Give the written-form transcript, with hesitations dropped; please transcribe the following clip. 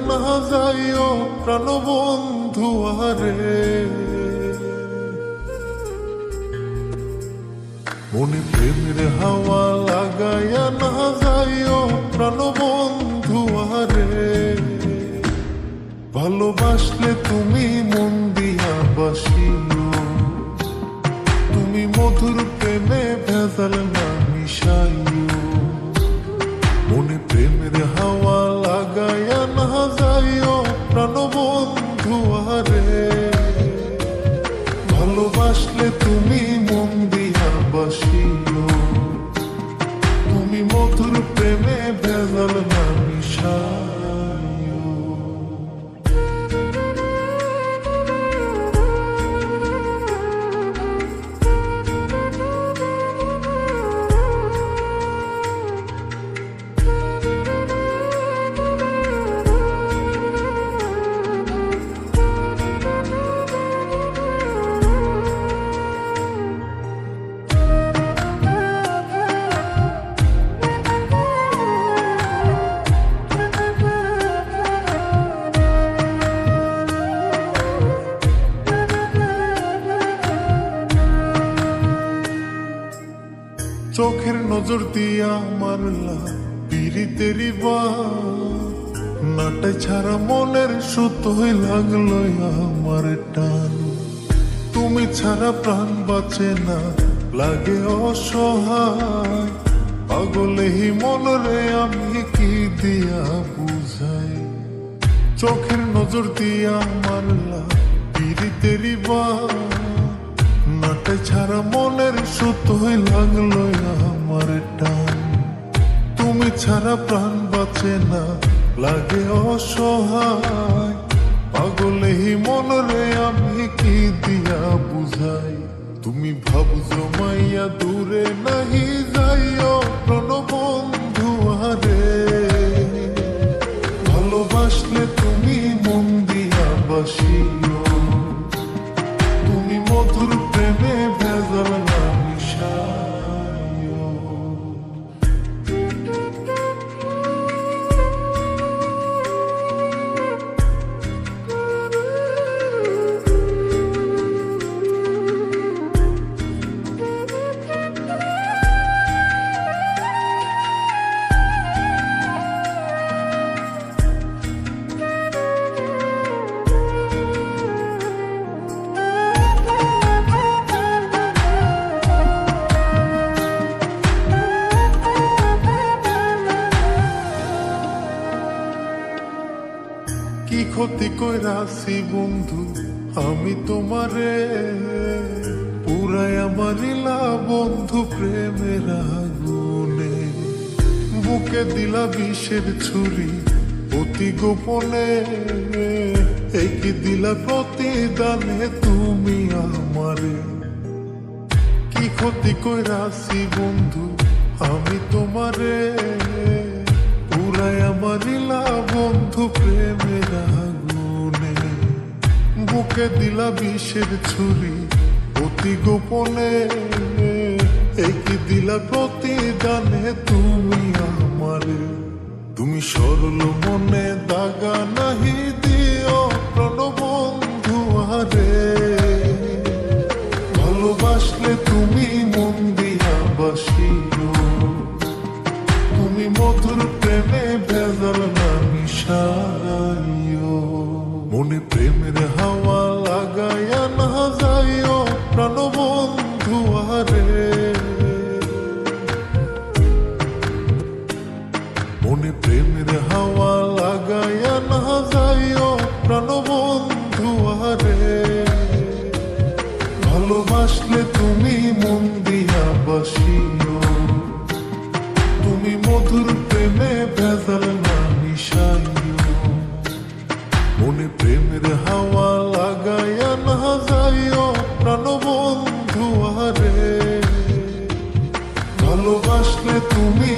না যাইও প্রাণবন্ধু আরে, মনে প্রেমের হাওয়া লাগাইয়া না যাইও প্রাণবন্ধু আরে। ভালোবাসলে তুমি মন দিয়া বাসিও, তুমি মধুর প্রেমে ভেজাল না মিশাইও। মনে প্রেমের হাওয়া লাগাইয়া না যাইও প্রাণবন্ধু আরে। ভালোবাসলে তুমি মন দিয়া বাসিও, তুমি মধুর প্রেমে ভেজাল না মিশাইও। চোখের নজর দিয়া মারলা পিরিতেরি নাটে ছাড়া মনের সুতোই লাগলো আমার টান। তুমি ছাড়া প্রাণ বাঁচে না, লাগে অসহায়। পাগলেহি মনরে আমি কি দিয়া বুঝাই। চোখের নজর দিয়া মারলা পিরিতেরি নাটে ছাড়া মনের সুতোই লাগলো আমার টান। তুমি ছাড়া প্রাণ বাঁচে না, লাগে অসহায়। পাগলেহি মনরে আমি কি দিয়া বুঝাই। তুমি ভাবছো মাইয়া দূরে নাহি যাইও প্রাণবন্ধু আরে। ভালোবাসলে তুমি মন দিয়া বাসিও, তুমি মধুর প্রেমে ভেজাল না মিশাইও। কি ক্ষতি কইরাছি বন্ধু আমি তোমারে, পুরাই আমার লীলা বন্ধু প্রেমের আগুনে। বুকে দিলা বিষের ছুরি অতি গোপনে, এই কি দিলা প্রতিদানে তুমি আমারে। কি ক্ষতি কইরাছি বন্ধু আমি তোমারে, পুরাই আমার লীলা বন্ধু প্রেমের আগুনে। বুকে দিলা বিষের ছুরি অতি গোপনে, এই কি দিলা প্রতিদানে তুমি আমারে। তুমি সরল মনে দাগা নাহি দিও প্রাণবন্ধু আরে। ভালোবাসলে তুমি মন দিয়া বাসিও, তুমি মধুর প্রেমে ভেজাল না মিশাইও। মনে প্রেমের হাওয়া লাগাইয়া না যাইও প্রাণবন্ধু আরে। মনে প্রেমের হাওয়া লাগাইয়া না যাইও প্রাণবন্ধু আরে। ভালোবাসলে তুমি মন দিয়া বাসিও, তুমি মধুর প্রেমে ভেজাল না মিশাইও। মনে প্রেমের হাওয়া লাগাইয়া না যাইও প্রাণবন্ধু আরে। ভালোবাসলে তুমি